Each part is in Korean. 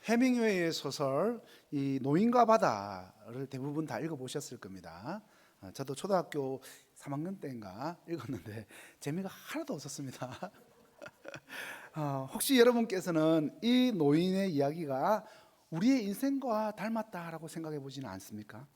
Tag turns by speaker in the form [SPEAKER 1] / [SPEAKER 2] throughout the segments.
[SPEAKER 1] 해밍웨이의 소설 이 노인과 바다를 대부분 다 읽어보셨을 겁니다. 저도 초등학교 3학년 때인가 읽었는데 재미가 하나도 없었습니다. 혹시 여러분께서는 이 노인의 이야기가 우리의 인생과 닮았다라고 생각해 보지는 않습니까?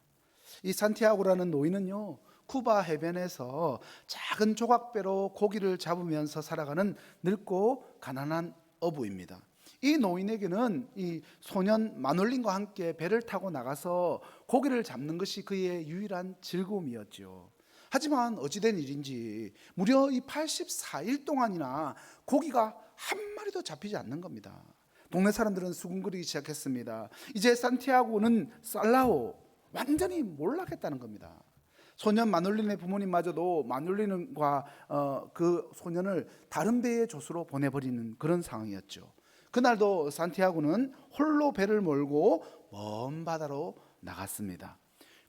[SPEAKER 1] 이 산티아고라는 노인은요, 쿠바 해변에서 작은 조각배로 고기를 잡으면서 살아가는 늙고 가난한 어부입니다. 이 노인에게는 이 소년 마놀린과 함께 배를 타고 나가서 고기를 잡는 것이 그의 유일한 즐거움이었죠. 하지만 어찌된 일인지 무려 이 84일 동안이나 고기가 한 마리도 잡히지 않는 겁니다. 동네 사람들은 수군거리기 시작했습니다. 이제 산티아고는 살라오, 완전히 몰락했다는 겁니다. 소년 마놀린의 부모님마저도 마놀린과 그 소년을 다른 배의 조수로 보내버리는 그런 상황이었죠. 그날도 산티아고는 홀로 배를 몰고 먼 바다로 나갔습니다.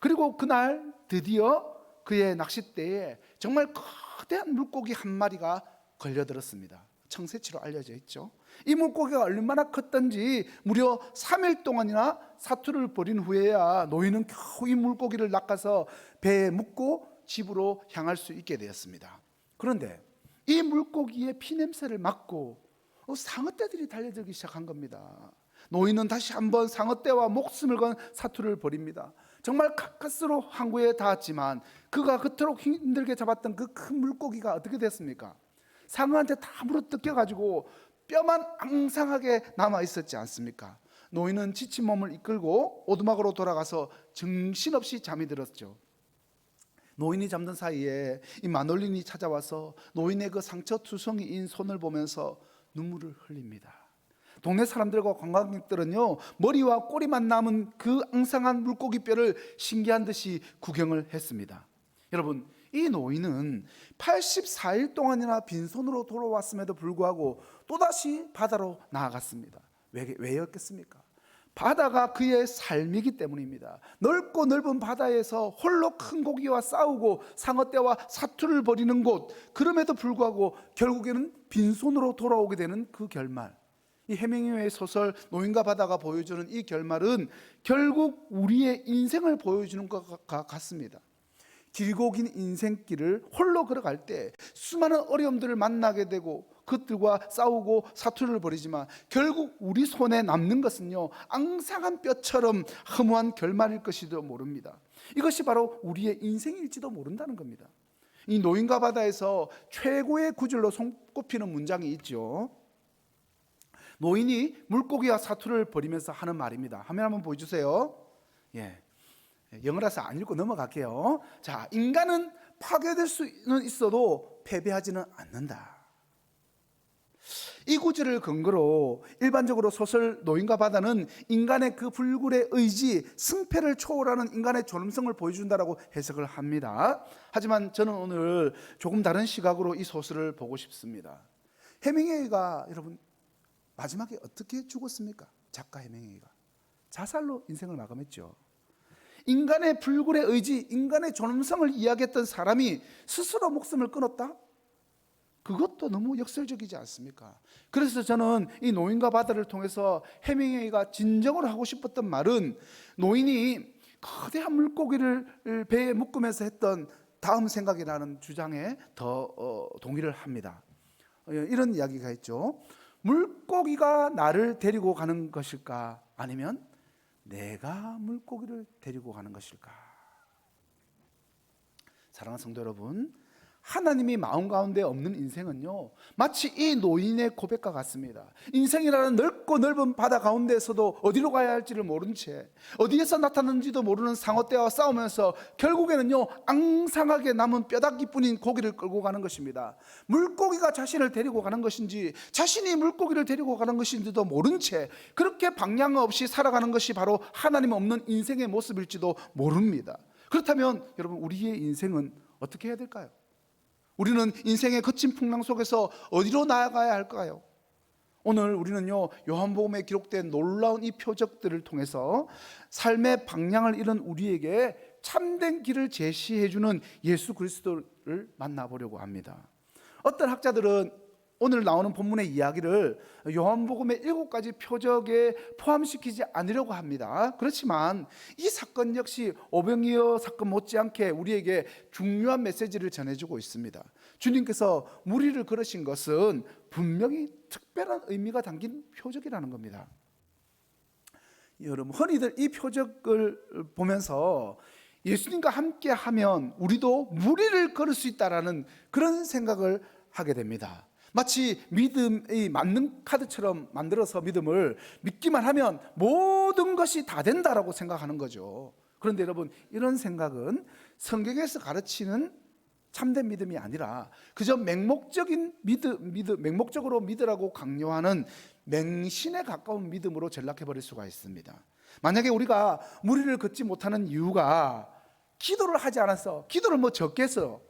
[SPEAKER 1] 그리고 그날 드디어 그의 낚싯대에 정말 거대한 물고기 한 마리가 걸려들었습니다. 청새치로 알려져 있죠. 이 물고기가 얼마나 컸던지 무려 3일 동안이나 사투를 벌인 후에야 노인은 겨우 이 물고기를 낚아서 배에 묻고 집으로 향할 수 있게 되었습니다. 그런데 이 물고기의 피냄새를 맡고 상어떼들이 달려들기 시작한 겁니다. 노인은 다시 한번 상어떼와 목숨을 건 사투를 벌입니다. 정말 가까스로 항구에 닿았지만 그가 그토록 힘들게 잡았던 그 큰 물고기가 어떻게 됐습니까? 상어한테 다 물어뜯겨가지고 뼈만 앙상하게 남아 있었지 않습니까? 노인은 지친 몸을 이끌고 오두막으로 돌아가서 정신없이 잠이 들었죠. 노인이 잠든 사이에 이 마놀린이 찾아와서 노인의 그 상처투성이인 손을 보면서 눈물을 흘립니다. 동네 사람들과 관광객들은요, 머리와 꼬리만 남은 그 앙상한 물고기 뼈를 신기한 듯이 구경을 했습니다. 여러분, 이 노인은 84일 동안이나 빈손으로 돌아왔음에도 불구하고 또다시 바다로 나아갔습니다. 왜였겠습니까? 바다가 그의 삶이기 때문입니다. 넓고 넓은 바다에서 홀로 큰 고기와 싸우고 상어떼와 사투를 벌이는 곳, 그럼에도 불구하고 결국에는 빈손으로 돌아오게 되는 그 결말, 이 해밍웨이의 소설 노인과 바다가 보여주는 이 결말은 결국 우리의 인생을 보여주는 것과 같습니다. 길고 긴 인생길을 홀로 걸어갈 때 수많은 어려움들을 만나게 되고 그들과 싸우고 사투를 벌이지만 결국 우리 손에 남는 것은요, 앙상한 뼈처럼 허무한 결말일 것이도 모릅니다. 이것이 바로 우리의 인생일지도 모른다는 겁니다. 이 노인과 바다에서 최고의 구절로 손꼽히는 문장이 있죠. 노인이 물고기와 사투를 벌이면서 하는 말입니다. 화면 한번 보여주세요. 예. 영어라서 안 읽고 넘어갈게요. 자, 인간은 파괴될 수는 있어도 패배하지는 않는다. 이 구절을 근거로 일반적으로 소설 노인과 바다는 인간의 그 불굴의 의지, 승패를 초월하는 인간의 존엄성을 보여준다라고 해석을 합니다. 하지만 저는 오늘 조금 다른 시각으로 이 소설을 보고 싶습니다. 해밍웨이가 여러분 마지막에 어떻게 죽었습니까? 작가 해밍웨이가 자살로 인생을 마감했죠. 인간의 불굴의 의지, 인간의 존엄성을 이야기했던 사람이 스스로 목숨을 끊었다? 그것도 너무 역설적이지 않습니까? 그래서 저는 이 노인과 바다를 통해서 해밍웨이가 진정으로 하고 싶었던 말은 노인이 거대한 물고기를 배에 묶으면서 했던 다음 생각이라는 주장에 더 동의를 합니다. 이런 이야기가 있죠. 물고기가 나를 데리고 가는 것일까? 아니면 내가 물고기를 데리고 가는 것일까? 사랑하는 성도 여러분, 하나님이 마음 가운데 없는 인생은요, 마치 이 노인의 고백과 같습니다. 인생이라는 넓고 넓은 바다 가운데에서도 어디로 가야 할지를 모른 채 어디에서 나타났는지도 모르는 상어떼와 싸우면서 결국에는요, 앙상하게 남은 뼈다귀뿐인 고기를 끌고 가는 것입니다. 물고기가 자신을 데리고 가는 것인지 자신이 물고기를 데리고 가는 것인지도 모른 채 그렇게 방향 없이 살아가는 것이 바로 하나님 없는 인생의 모습일지도 모릅니다. 그렇다면 여러분, 우리의 인생은 어떻게 해야 될까요? 우리는 인생의 거친 풍랑 속에서 어디로 나아가야 할까요? 오늘 우리는요, 요한복음에 기록된 놀라운 이 표적들을 통해서 삶의 방향을 잃은 우리에게 참된 길을 제시해주는 예수 그리스도를 만나보려고 합니다. 어떤 학자들은 오늘 나오는 본문의 이야기를 요한복음의 7가지 표적에 포함시키지 않으려고 합니다. 그렇지만 이 사건 역시 오병이어 사건 못지않게 우리에게 중요한 메시지를 전해주고 있습니다. 주님께서 무리를 걸으신 것은 분명히 특별한 의미가 담긴 표적이라는 겁니다. 여러분, 흔히들 이 표적을 보면서 예수님과 함께 하면 우리도 무리를 걸을 수 있다라는 그런 생각을 하게 됩니다. 마치 믿음이 맞는 카드처럼 만들어서 믿음을 믿기만 하면 모든 것이 다 된다라고 생각하는 거죠. 그런데 여러분, 이런 생각은 성경에서 가르치는 참된 믿음이 아니라 그저 맹목적으로 믿으라고 강요하는 맹신에 가까운 믿음으로 전락해버릴 수가 있습니다. 만약에 우리가 무리를 걷지 못하는 이유가 기도를 하지 않아서, 기도를 적게 해서,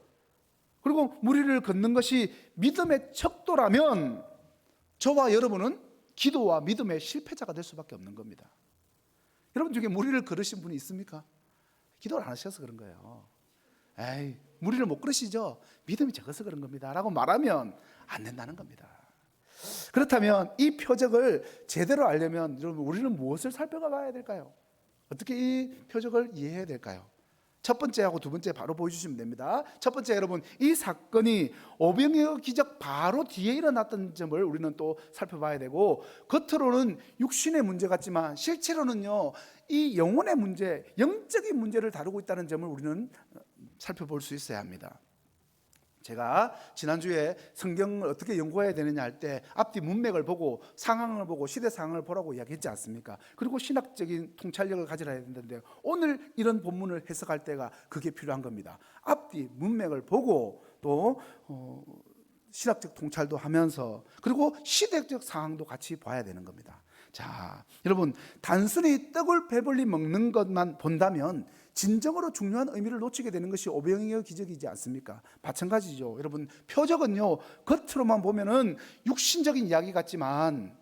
[SPEAKER 1] 그리고 무리를 걷는 것이 믿음의 척도라면 저와 여러분은 기도와 믿음의 실패자가 될 수밖에 없는 겁니다. 여러분 중에 무리를 걸으신 분이 있습니까? 기도를 안 하셔서 그런 거예요. 에이, 무리를 못 걸으시죠? 믿음이 적어서 그런 겁니다 라고 말하면 안 된다는 겁니다. 그렇다면 이 표적을 제대로 알려면 여러분, 우리는 무엇을 살펴봐야 될까요? 어떻게 이 표적을 이해해야 될까요? 첫 번째하고 두 번째 바로 보여주시면 됩니다. 첫 번째, 여러분, 이 사건이 오병이어 기적 바로 뒤에 일어났던 점을 우리는 또 살펴봐야 되고, 겉으로는 육신의 문제 같지만 실제로는요, 이 영혼의 문제, 영적인 문제를 다루고 있다는 점을 우리는 살펴볼 수 있어야 합니다. 제가 지난주에 성경을 어떻게 연구해야 되느냐 할 때 앞뒤 문맥을 보고 상황을 보고 시대 상황을 보라고 이야기했지 않습니까? 그리고 신학적인 통찰력을 가지라 했는데, 오늘 이런 본문을 해석할 때가 그게 필요한 겁니다. 앞뒤 문맥을 보고 또 신학적 통찰도 하면서, 그리고 시대적 상황도 같이 봐야 되는 겁니다. 자, 여러분, 단순히 떡을 배불리 먹는 것만 본다면 진정으로 중요한 의미를 놓치게 되는 것이 오병이어 기적이지 않습니까? 마찬가지죠. 여러분, 표적은요, 겉으로만 보면은 육신적인 이야기 같지만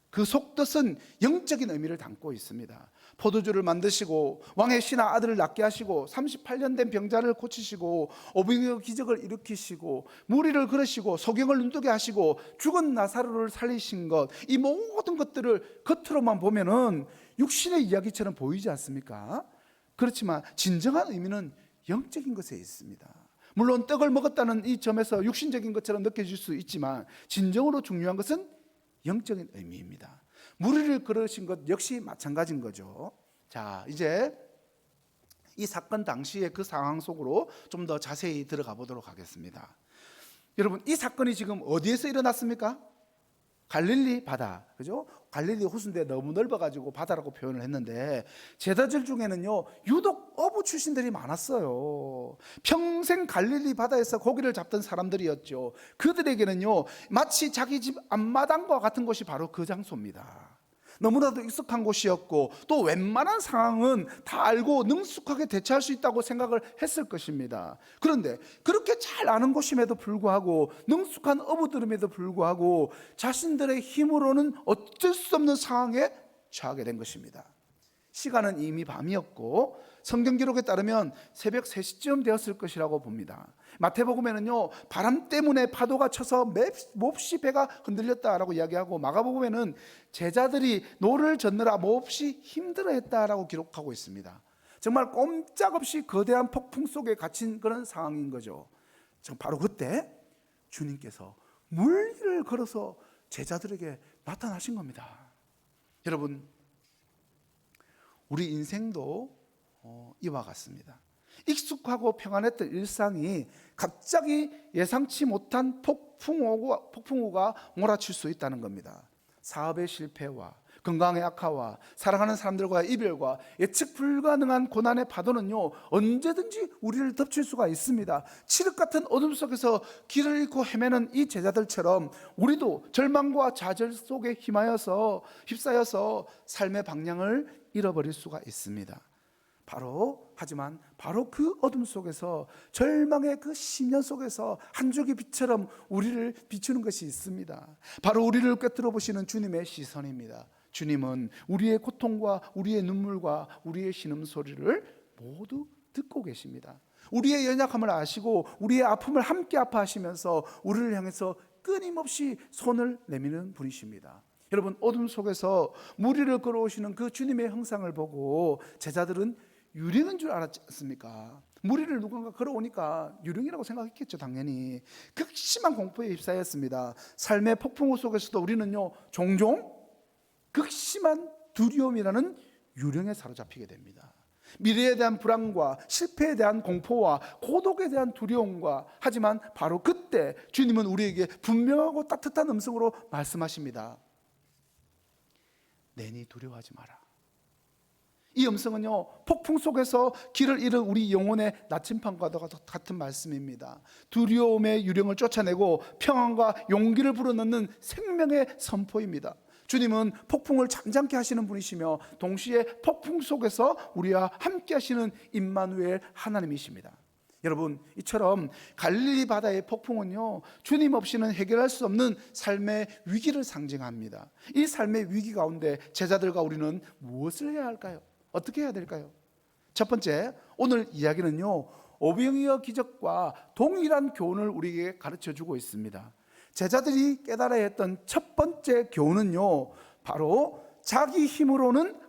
[SPEAKER 1] 그 속뜻은 영적인 의미를 담고 있습니다. 포도주를 만드시고 왕의 신하 아들을 낳게 하시고 38년 된 병자를 고치시고 오병이어 기적을 일으키시고 무리를 걸으시고 소경을 눈뜨게 하시고 죽은 나사로를 살리신 것, 이 모든 것들을 겉으로만 보면은 육신의 이야기처럼 보이지 않습니까? 그렇지만 진정한 의미는 영적인 것에 있습니다. 물론 떡을 먹었다는 이 점에서 육신적인 것처럼 느껴질 수 있지만 진정으로 중요한 것은 영적인 의미입니다. 무리를 걸으신 것 역시 마찬가지인 거죠. 자, 이제 이 사건 당시의 그 상황 속으로 좀 더 자세히 들어가 보도록 하겠습니다. 여러분, 이 사건이 지금 어디에서 일어났습니까? 갈릴리 바다, 그죠? 갈릴리 호수인데 너무 넓어가지고 바다라고 표현을 했는데, 제자들 중에는요, 유독 어부 출신들이 많았어요. 평생 갈릴리 바다에서 고기를 잡던 사람들이었죠. 그들에게는요, 마치 자기 집 앞마당과 같은 곳이 바로 그 장소입니다. 너무나도 익숙한 곳이었고, 또 웬만한 상황은 다 알고 능숙하게 대처할 수 있다고 생각을 했을 것입니다. 그런데 그렇게 잘 아는 곳임에도 불구하고, 능숙한 어부들임에도 불구하고 자신들의 힘으로는 어쩔 수 없는 상황에 처하게 된 것입니다. 시간은 이미 밤이었고 성경 기록에 따르면 새벽 3시쯤 되었을 것이라고 봅니다. 마태복음에는요, 바람 때문에 파도가 쳐서 몹시 배가 흔들렸다라고 이야기하고, 마가복음에는 제자들이 노를 젓느라 몹시 힘들어했다라고 기록하고 있습니다. 정말 꼼짝없이 거대한 폭풍 속에 갇힌 그런 상황인 거죠. 바로 그때 주님께서 물 위를 걸어서 제자들에게 나타나신 겁니다. 여러분, 우리 인생도 이와 같습니다. 익숙하고 평안했던 일상이 갑자기 예상치 못한 폭풍우가 몰아칠 수 있다는 겁니다. 사업의 실패와 건강의 악화와 사랑하는 사람들과의 이별과 예측 불가능한 고난의 파도는요, 언제든지 우리를 덮칠 수가 있습니다. 칠흑 같은 어둠 속에서 길을 잃고 헤매는 이 제자들처럼 우리도 절망과 좌절 속에 휩싸여서 삶의 방향을 잃어버릴 수가 있습니다. 하지만 바로 그 어둠 속에서, 절망의 그 심연 속에서 한 줄기 빛처럼 우리를 비추는 것이 있습니다. 바로 우리를 꿰뚫어 보시는 주님의 시선입니다. 주님은 우리의 고통과 우리의 눈물과 우리의 신음소리를 모두 듣고 계십니다. 우리의 연약함을 아시고 우리의 아픔을 함께 아파하시면서 우리를 향해서 끊임없이 손을 내미는 분이십니다. 여러분, 어둠 속에서 무리를 걸어오시는 그 주님의 형상을 보고 제자들은 유령인 줄 알았지 않습니까? 무리를 누군가 걸어오니까 유령이라고 생각했겠죠. 당연히 극심한 공포에 휩싸였습니다. 삶의 폭풍우 속에서도 우리는요, 종종 극심한 두려움이라는 유령에 사로잡히게 됩니다. 미래에 대한 불안과 실패에 대한 공포와 고독에 대한 두려움과, 하지만 바로 그때 주님은 우리에게 분명하고 따뜻한 음성으로 말씀하십니다. 내니 두려워하지 마라. 이 음성은요, 폭풍 속에서 길을 잃은 우리 영혼의 나침판과도 같은 말씀입니다. 두려움의 유령을 쫓아내고 평안과 용기를 불어넣는 생명의 선포입니다. 주님은 폭풍을 잠잠케 하시는 분이시며 동시에 폭풍 속에서 우리와 함께 하시는 임마누엘 하나님이십니다. 여러분, 이처럼 갈릴리 바다의 폭풍은요, 주님 없이는 해결할 수 없는 삶의 위기를 상징합니다. 이 삶의 위기 가운데 제자들과 우리는 무엇을 해야 할까요? 어떻게 해야 될까요? 첫 번째, 오늘 이야기는요, 오병이어 기적과 동일한 교훈을 우리에게 가르쳐주고 있습니다. 제자들이 깨달아야 했던 첫 번째 교훈은요, 바로 자기 힘으로는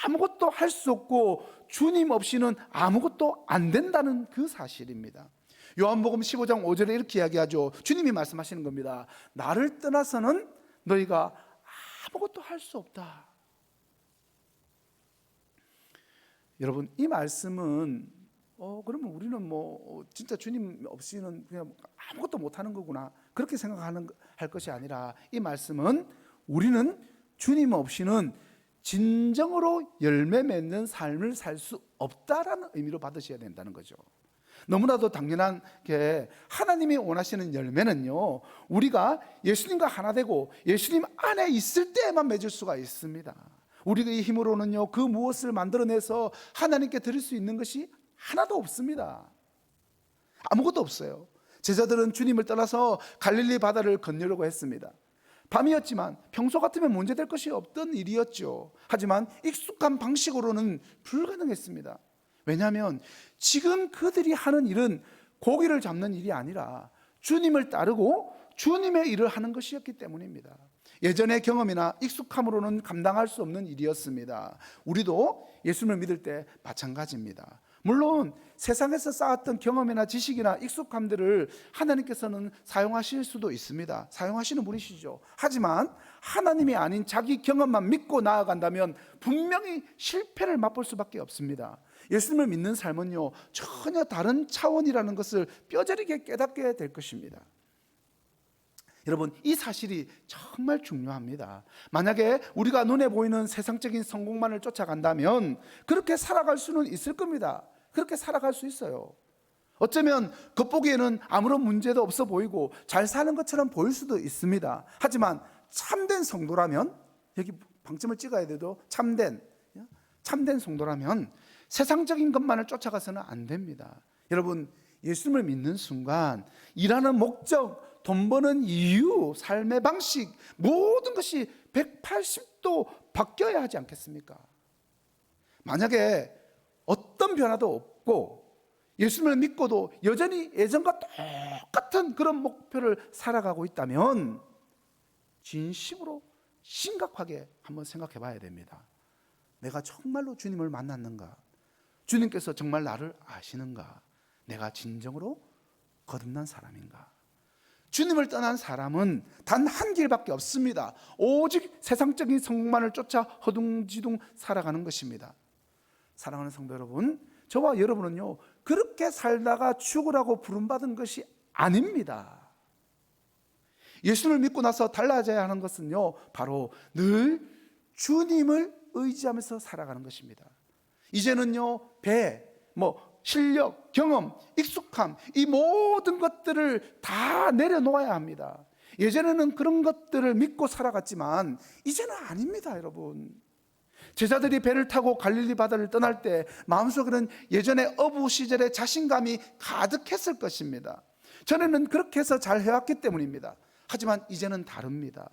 [SPEAKER 1] 아무것도 할 수 없고 주님 없이는 아무것도 안 된다는 그 사실입니다. 요한복음 15장 5절에 이렇게 이야기하죠. 주님이 말씀하시는 겁니다. 나를 떠나서는 너희가 아무것도 할 수 없다. 여러분, 이 말씀은 그러면 우리는 진짜 주님 없이는 그냥 아무것도 못하는 거구나, 그렇게 할 것이 아니라, 이 말씀은 우리는 주님 없이는 진정으로 열매 맺는 삶을 살 수 없다라는 의미로 받으셔야 된다는 거죠. 너무나도 당연한 게, 하나님이 원하시는 열매는요, 우리가 예수님과 하나 되고 예수님 안에 있을 때에만 맺을 수가 있습니다. 우리의 힘으로는요, 그 무엇을 만들어내서 하나님께 드릴 수 있는 것이 하나도 없습니다. 아무것도 없어요. 제자들은 주님을 떠나서 갈릴리 바다를 건너려고 했습니다. 밤이었지만 평소 같으면 문제될 것이 없던 일이었죠. 하지만 익숙한 방식으로는 불가능했습니다. 왜냐하면 지금 그들이 하는 일은 고기를 잡는 일이 아니라 주님을 따르고 주님의 일을 하는 것이었기 때문입니다. 예전의 경험이나 익숙함으로는 감당할 수 없는 일이었습니다. 우리도 예수님을 믿을 때 마찬가지입니다. 물론 세상에서 쌓았던 경험이나 지식이나 익숙함들을 하나님께서는 사용하실 수도 있습니다. 사용하시는 분이시죠. 하지만 하나님이 아닌 자기 경험만 믿고 나아간다면 분명히 실패를 맛볼 수밖에 없습니다. 예수님을 믿는 삶은요, 전혀 다른 차원이라는 것을 뼈저리게 깨닫게 될 것입니다. 여러분, 이 사실이 정말 중요합니다. 만약에 우리가 눈에 보이는 세상적인 성공만을 쫓아간다면 그렇게 살아갈 수는 있을 겁니다. 그렇게 살아갈 수 있어요. 어쩌면 겉보기에는 아무런 문제도 없어 보이고 잘 사는 것처럼 보일 수도 있습니다. 하지만 참된 성도라면, 여기 방점을 찍어야 돼도 참된 성도라면 세상적인 것만을 쫓아가서는 안 됩니다. 여러분, 예수님을 믿는 순간 일하는 목적, 돈 버는 이유, 삶의 방식, 모든 것이 180도 바뀌어야 하지 않겠습니까? 만약에 어떤 변화도 없고 예수님을 믿고도 여전히 예전과 똑같은 그런 목표를 살아가고 있다면 진심으로 심각하게 한번 생각해 봐야 됩니다. 내가 정말로 주님을 만났는가? 주님께서 정말 나를 아시는가? 내가 진정으로 거듭난 사람인가? 주님을 떠난 사람은 단 한 길밖에 없습니다. 오직 세상적인 성공만을 쫓아 허둥지둥 살아가는 것입니다. 사랑하는 성도 여러분, 저와 여러분은요, 그렇게 살다가 죽으라고 부름받은 것이 아닙니다. 예수님을 믿고 나서 달라져야 하는 것은요, 바로 늘 주님을 의지하면서 살아가는 것입니다. 이제는요, 실력, 경험, 익숙함, 이 모든 것들을 다 내려놓아야 합니다. 예전에는 그런 것들을 믿고 살아갔지만 이제는 아닙니다, 여러분. 제자들이 배를 타고 갈릴리 바다를 떠날 때 마음속에는 예전의 어부 시절의 자신감이 가득했을 것입니다. 전에는 그렇게 해서 잘 해왔기 때문입니다. 하지만 이제는 다릅니다.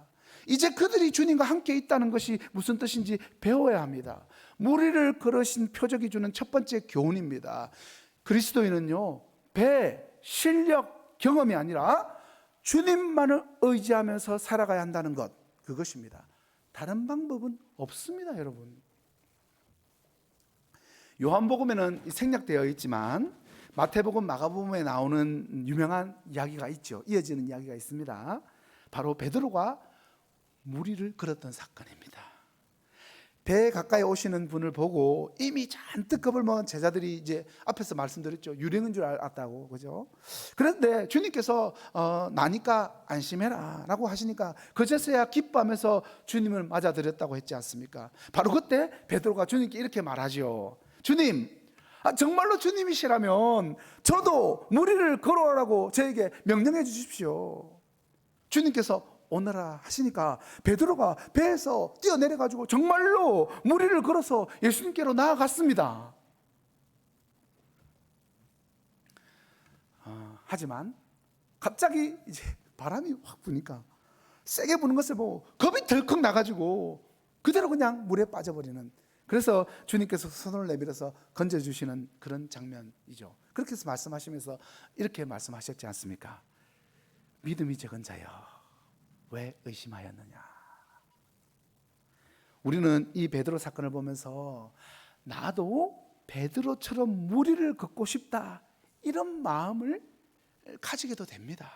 [SPEAKER 1] 이제 그들이 주님과 함께 있다는 것이 무슨 뜻인지 배워야 합니다. 무리를 걸으신 표적이 주는 첫 번째 교훈입니다. 그리스도인은요, 배, 실력, 경험이 아니라 주님만을 의지하면서 살아가야 한다는 것, 그것입니다. 다른 방법은 없습니다, 여러분. 요한복음에는 생략되어 있지만 마태복음, 마가복음에 나오는 유명한 이야기가 있죠. 이어지는 이야기가 있습니다. 바로 베드로가 무리를 걸었던 사건입니다. 배에 가까이 오시는 분을 보고 이미 잔뜩 겁을 먹은 제자들이 이제 앞에서 말씀드렸죠. 유령인 줄 알았다고, 그죠? 그런데 주님께서 나니까 안심해라 라고 하시니까 그제서야 기뻐하면서 주님을 맞아들였다고 했지 않습니까? 바로 그때 베드로가 주님께 이렇게 말하죠. 주님, 정말로 주님이시라면 저도 무리를 걸어오라고 저에게 명령해 주십시오. 주님께서 오너라 하시니까 베드로가 배에서 뛰어내려가지고 정말로 무리를 걸어서 예수님께로 나아갔습니다. 하지만 갑자기 이제 바람이 확 부니까, 세게 부는 것을 보고 겁이 덜컥 나가지고 그대로 그냥 물에 빠져버리는, 그래서 주님께서 손을 내밀어서 건져주시는 그런 장면이죠. 그렇게 해서 말씀하시면서 이렇게 말씀하셨지 않습니까? 믿음이 적은 자여, 왜 의심하였느냐. 우리는 이 베드로 사건을 보면서 나도 베드로처럼 무리를 걷고 싶다, 이런 마음을 가지게도 됩니다.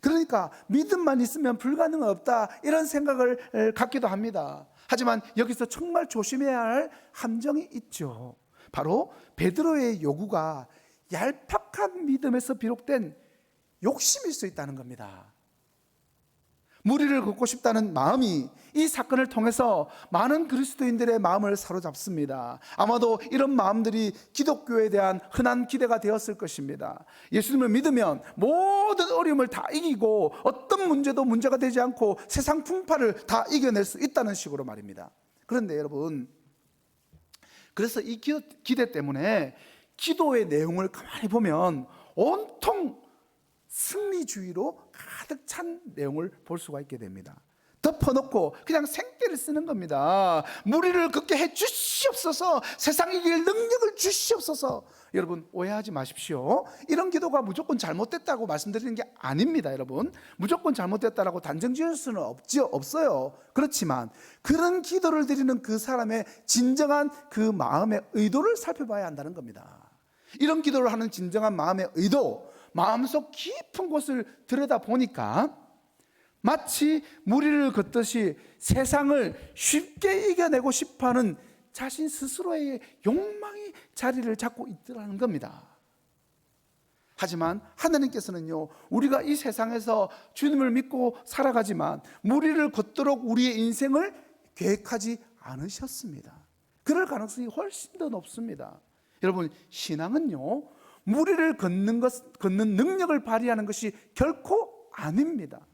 [SPEAKER 1] 그러니까 믿음만 있으면 불가능은 없다, 이런 생각을 갖기도 합니다. 하지만 여기서 정말 조심해야 할 함정이 있죠. 바로 베드로의 요구가 얄팍한 믿음에서 비롯된 욕심일 수 있다는 겁니다. 무리를 걷고 싶다는 마음이 이 사건을 통해서 많은 그리스도인들의 마음을 사로잡습니다. 아마도 이런 마음들이 기독교에 대한 흔한 기대가 되었을 것입니다. 예수님을 믿으면 모든 어려움을 다 이기고 어떤 문제도 문제가 되지 않고 세상 풍파를 다 이겨낼 수 있다는 식으로 말입니다. 그런데 여러분, 그래서 이 기대 때문에 기도의 내용을 가만히 보면 온통 승리주의로 가득 찬 내용을 볼 수가 있게 됩니다. 덮어놓고 그냥 생떼를 쓰는 겁니다. 무리를 걷게 해 주시옵소서, 세상 이길 능력을 주시옵소서. 여러분, 오해하지 마십시오. 이런 기도가 무조건 잘못됐다고 말씀드리는 게 아닙니다. 여러분, 무조건 잘못됐다라고 단정 지을 수는 없어요. 그렇지만 그런 기도를 드리는 그 사람의 진정한 그 마음의 의도를 살펴봐야 한다는 겁니다. 이런 기도를 하는 진정한 마음의 의도, 마음속 깊은 곳을 들여다보니까 마치 무리를 걷듯이 세상을 쉽게 이겨내고 싶어하는 자신 스스로의 욕망이 자리를 잡고 있더라는 겁니다. 하지만 하나님께서는요, 우리가 이 세상에서 주님을 믿고 살아가지만 무리를 걷도록 우리의 인생을 계획하지 않으셨습니다. 그럴 가능성이 훨씬 더 높습니다. 여러분, 신앙은요, 무리를 걷는 능력을 발휘하는 것이 결코 아닙니다.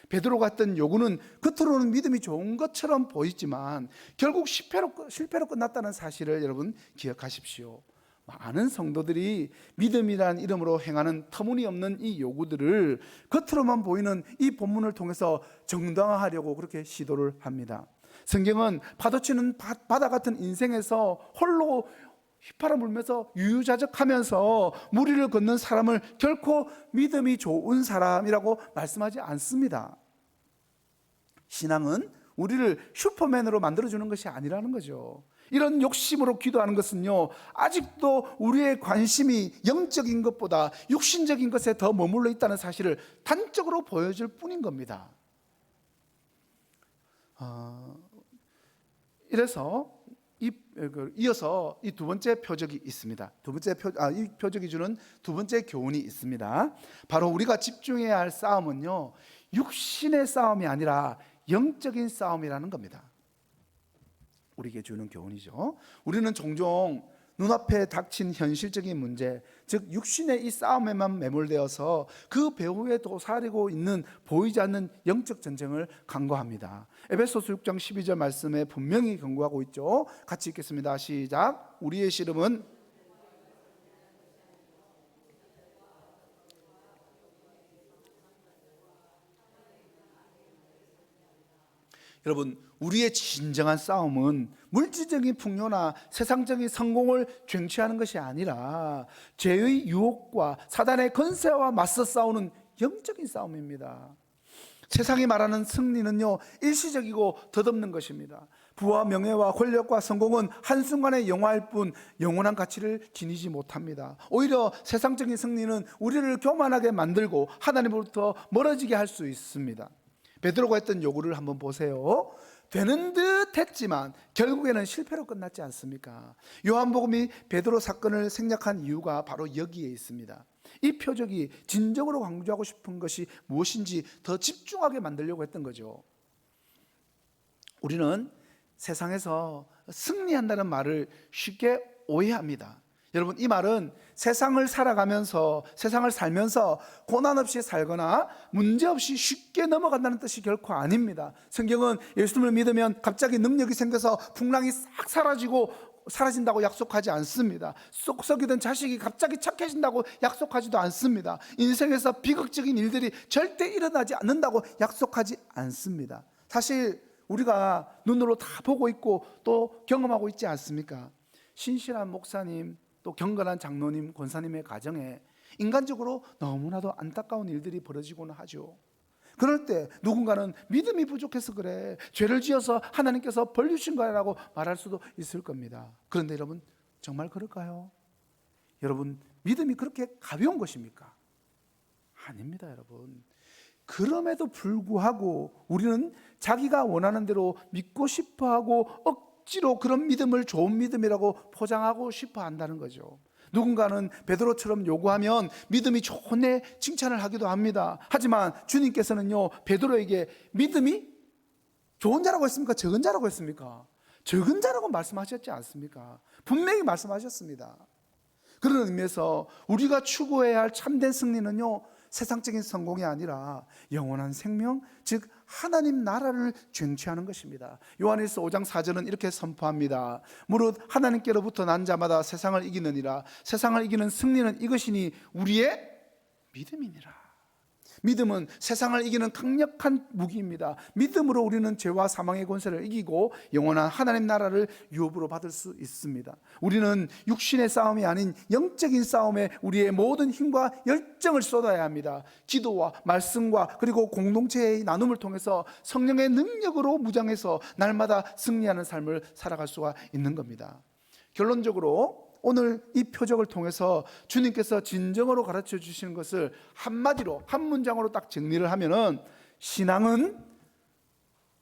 [SPEAKER 1] 베드로가 했던 요구는 겉으로는 믿음이 좋은 것처럼 보이지만 결국 실패로 끝났다는 사실을 여러분 기억하십시오. 많은 성도들이 믿음이라는 이름으로 행하는 터무니없는 이 요구들을 겉으로만 보이는 이 본문을 통해서 정당화하려고 그렇게 시도를 합니다. 성경은 파도치는 바다 같은 인생에서 홀로 휘파람 불면서 유유자적하면서 무리를 걷는 사람을 결코 믿음이 좋은 사람이라고 말씀하지 않습니다. 신앙은 우리를 슈퍼맨으로 만들어주는 것이 아니라는 거죠. 이런 욕심으로 기도하는 것은요, 아직도 우리의 관심이 영적인 것보다 육신적인 것에 더 머물러 있다는 사실을 단적으로 보여줄 뿐인 겁니다. 이래서 이어서 이 두 번째 표적이 있습니다. 이 표적이 주는 두 번째 교훈이 있습니다. 바로 우리가 집중해야 할 싸움은요, 육신의 싸움이 아니라 영적인 싸움이라는 겁니다. 우리에게 주는 교훈이죠. 우리는 종종 눈앞에 닥친 현실적인 문제, 즉 육신의 이 싸움에만 매몰되어서 그 배후에 도사리고 있는 보이지 않는 영적 전쟁을 간과합니다. 에베소서 6장 12절 말씀에 분명히 경고하고 있죠. 같이 읽겠습니다. 시작. 우리의 씨름은 여러분, 우리의 진정한 싸움은 물질적인 풍요나 세상적인 성공을 쟁취하는 것이 아니라 죄의 유혹과 사단의 권세와 맞서 싸우는 영적인 싸움입니다. 세상이 말하는 승리는요, 일시적이고 덧없는 것입니다. 부와 명예와 권력과 성공은 한순간의 영화일 뿐 영원한 가치를 지니지 못합니다. 오히려 세상적인 승리는 우리를 교만하게 만들고 하나님으로부터 멀어지게 할 수 있습니다. 베드로가 했던 요구를 한번 보세요. 되는 듯 했지만 결국에는 실패로 끝났지 않습니까? 요한복음이 베드로 사건을 생략한 이유가 바로 여기에 있습니다. 이 표적이 진정으로 강조하고 싶은 것이 무엇인지 더 집중하게 만들려고 했던 거죠. 우리는 세상에서 승리한다는 말을 쉽게 오해합니다. 여러분, 이 말은 세상을 살면서 고난 없이 살거나 문제 없이 쉽게 넘어간다는 뜻이 결코 아닙니다. 성경은 예수님을 믿으면 갑자기 능력이 생겨서 풍랑이 싹 사라진다고 약속하지 않습니다. 쏙쏙이던 자식이 갑자기 착해진다고 약속하지도 않습니다. 인생에서 비극적인 일들이 절대 일어나지 않는다고 약속하지 않습니다. 사실 우리가 눈으로 다 보고 있고 또 경험하고 있지 않습니까? 신실한 목사님, 또 경건한 장로님, 권사님의 가정에 인간적으로 너무나도 안타까운 일들이 벌어지고는 하죠. 그럴 때 누군가는 믿음이 부족해서 그래, 죄를 지어서 하나님께서 벌 주신 거라고 말할 수도 있을 겁니다. 그런데 여러분, 정말 그럴까요? 여러분, 믿음이 그렇게 가벼운 것입니까? 아닙니다, 여러분. 그럼에도 불구하고 우리는 자기가 원하는 대로 믿고 싶어하고 억지로 그런 믿음을 좋은 믿음이라고 포장하고 싶어 한다는 거죠. 누군가는 베드로처럼 요구하면 믿음이 좋네 칭찬을 하기도 합니다. 하지만 주님께서는요, 베드로에게 믿음이 좋은 자라고 했습니까? 적은 자라고 했습니까? 적은 자라고 말씀하셨지 않습니까? 분명히 말씀하셨습니다. 그런 의미에서 우리가 추구해야 할 참된 승리는요, 세상적인 성공이 아니라 영원한 생명, 즉 하나님 나라를 쟁취하는 것입니다. 요한일서 5장 4절은 이렇게 선포합니다. 무릇 하나님께로부터 난 자마다 세상을 이기느니라. 세상을 이기는 승리는 이것이니 우리의 믿음이니라. 믿음은 세상을 이기는 강력한 무기입니다. 믿음으로 우리는 죄와 사망의 권세를 이기고 영원한 하나님 나라를 유업으로 받을 수 있습니다. 우리는 육신의 싸움이 아닌 영적인 싸움에 우리의 모든 힘과 열정을 쏟아야 합니다. 기도와 말씀과 그리고 공동체의 나눔을 통해서 성령의 능력으로 무장해서 날마다 승리하는 삶을 살아갈 수가 있는 겁니다. 결론적으로 오늘 이 표적을 통해서 주님께서 진정으로 가르쳐 주시는 것을 한마디로, 한 문장으로 딱 정리를 하면은, 신앙은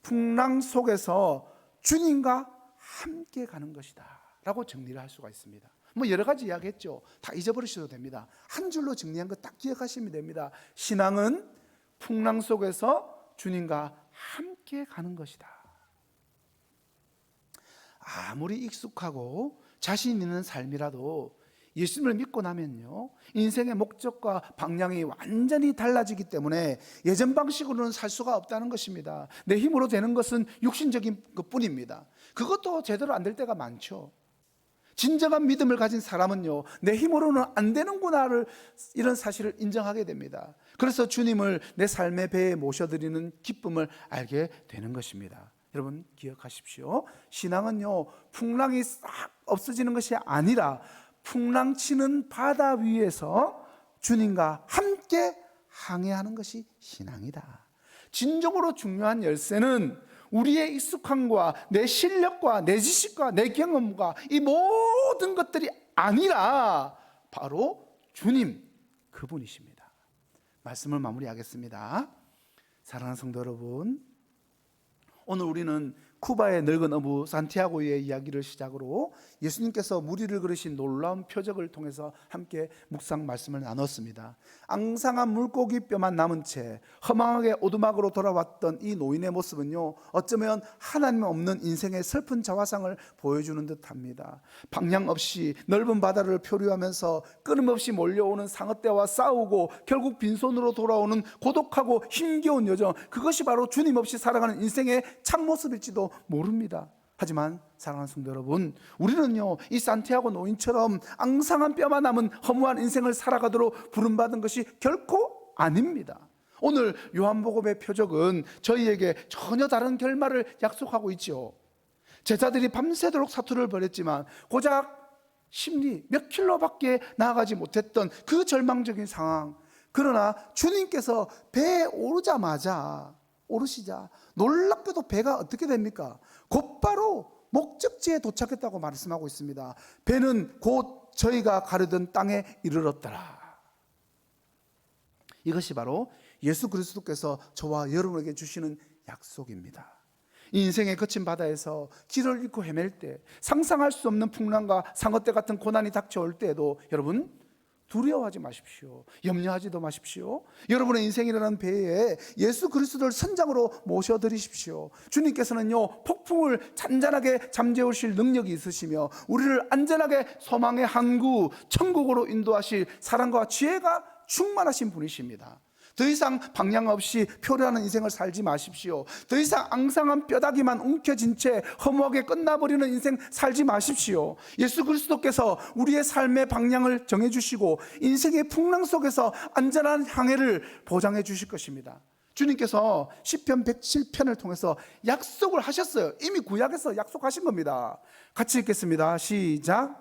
[SPEAKER 1] 풍랑 속에서 주님과 함께 가는 것이다 라고 정리를 할 수가 있습니다. 뭐 여러 가지 이야기했죠. 다 잊어버리셔도 됩니다. 한 줄로 정리한 거 딱 기억하시면 됩니다. 신앙은 풍랑 속에서 주님과 함께 가는 것이다. 아무리 익숙하고 자신 있는 삶이라도 예수님을 믿고 나면요, 인생의 목적과 방향이 완전히 달라지기 때문에 예전 방식으로는 살 수가 없다는 것입니다. 내 힘으로 되는 것은 육신적인 것뿐입니다. 그것도 제대로 안 될 때가 많죠. 진정한 믿음을 가진 사람은요, 내 힘으로는 안 되는구나를, 이런 사실을 인정하게 됩니다. 그래서 주님을 내 삶의 배에 모셔드리는 기쁨을 알게 되는 것입니다. 여러분 기억하십시오. 신앙은요, 풍랑이 싹 없어지는 것이 아니라 풍랑치는 바다 위에서 주님과 함께 항해하는 것이 신앙이다. 진정으로 중요한 열쇠는 우리의 익숙함과 내 실력과 내 지식과 내 경험과 이 모든 것들이 아니라 바로 주님, 그분이십니다. 말씀을 마무리하겠습니다. 사랑하는 성도 여러분, 오늘 우리는 쿠바의 늙은 어부 산티아고의 이야기를 시작으로 예수님께서 무리를 그르신 놀라운 표적을 통해서 함께 묵상 말씀을 나눴습니다. 앙상한 물고기 뼈만 남은 채 허망하게 오두막으로 돌아왔던 이 노인의 모습은요, 어쩌면 하나님 없는 인생의 슬픈 자화상을 보여주는 듯합니다. 방향 없이 넓은 바다를 표류하면서 끊임없이 몰려오는 상어떼와 싸우고 결국 빈손으로 돌아오는 고독하고 힘겨운 여정, 그것이 바로 주님 없이 살아가는 인생의 참모습일지도 모릅니다. 하지만 사랑하는 성도 여러분, 우리는요, 이 산티아고 노인처럼 앙상한 뼈만 남은 허무한 인생을 살아가도록 부름받은 것이 결코 아닙니다. 오늘 요한복음의 표적은 저희에게 전혀 다른 결말을 약속하고 있죠. 제자들이 밤새도록 사투를 벌였지만 고작 심리 몇 킬로밖에 나아가지 못했던 그 절망적인 상황, 그러나 주님께서 배에 오르시자 놀랍게도 배가 어떻게 됩니까? 곧바로 목적지에 도착했다고 말씀하고 있습니다. 배는 곧 저희가 가려던 땅에 이르렀더라. 이것이 바로 예수 그리스도께서 저와 여러분에게 주시는 약속입니다. 인생의 거친 바다에서 길을 잃고 헤맬 때, 상상할 수 없는 풍랑과 상어떼 같은 고난이 닥쳐올 때에도 여러분 두려워하지 마십시오. 염려하지도 마십시오. 여러분의 인생이라는 배에 예수 그리스도를 선장으로 모셔드리십시오. 주님께서는요, 폭풍을 잔잔하게 잠재우실 능력이 있으시며 우리를 안전하게 소망의 항구 천국으로 인도하실 사랑과 지혜가 충만하신 분이십니다. 더 이상 방향 없이 표류하는 인생을 살지 마십시오. 더 이상 앙상한 뼈다귀만 움켜쥔 채 허무하게 끝나버리는 인생 살지 마십시오. 예수 그리스도께서 우리의 삶의 방향을 정해주시고 인생의 풍랑 속에서 안전한 항해를 보장해 주실 것입니다. 주님께서 시편 107편을 통해서 약속을 하셨어요. 이미 구약에서 약속하신 겁니다. 같이 읽겠습니다. 시작.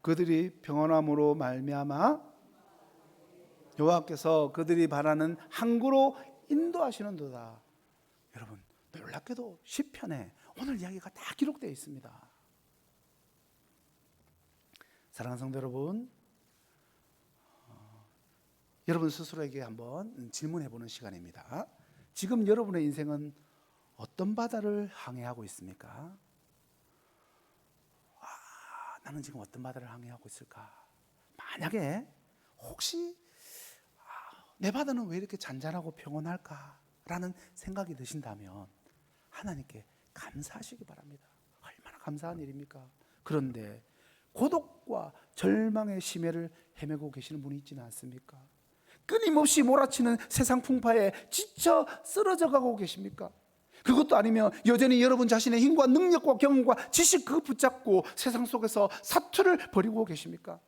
[SPEAKER 1] 그들이 평안함으로 말미암아 여호와께서 그들이 바라는 항구로 인도하시는도다. 여러분, 놀랍게도 시편에 오늘 이야기가 다 기록되어 있습니다. 사랑하는 성도 여러분, 여러분 스스로에게 한번 질문해 보는 시간입니다. 지금 여러분의 인생은 어떤 바다를 항해하고 있습니까? 나는 지금 어떤 바다를 항해하고 있을까? 만약에 혹시 내 바다는 왜 이렇게 잔잔하고 평온할까? 라는 생각이 드신다면 하나님께 감사하시기 바랍니다. 얼마나 감사한 일입니까? 그런데 고독과 절망의 심해를 헤매고 계시는 분이 있지는 않습니까? 끊임없이 몰아치는 세상 풍파에 지쳐 쓰러져 가고 계십니까? 그것도 아니면 여전히 여러분 자신의 힘과 능력과 경험과 지식 그거 붙잡고 세상 속에서 사투를 벌이고 계십니까?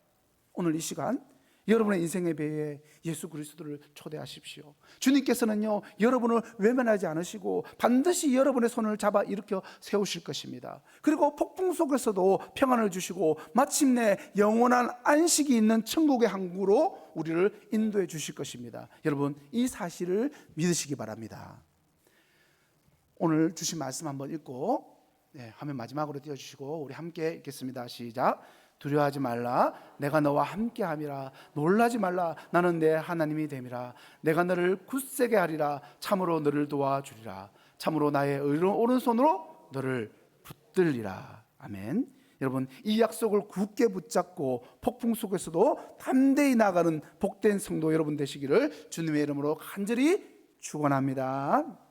[SPEAKER 1] 오늘 이 시간 여러분의 인생의 배에 예수 그리스도를 초대하십시오. 주님께서는요, 여러분을 외면하지 않으시고 반드시 여러분의 손을 잡아 일으켜 세우실 것입니다. 그리고 폭풍 속에서도 평안을 주시고 마침내 영원한 안식이 있는 천국의 항구로 우리를 인도해 주실 것입니다. 여러분, 이 사실을 믿으시기 바랍니다. 오늘 주신 말씀 한번 읽고 화면 마지막으로 띄워주시고 우리 함께 읽겠습니다. 시작. 두려워하지 말라. 내가 너와 함께함이라. 놀라지 말라. 나는 내 하나님이 됨이라. 내가 너를 굳세게 하리라. 참으로 너를 도와주리라. 참으로 나의 오른손으로 너를 붙들리라. 아멘. 여러분, 이 약속을 굳게 붙잡고 폭풍 속에서도 담대히 나가는 복된 성도 여러분 되시기를 주님의 이름으로 간절히 축원합니다.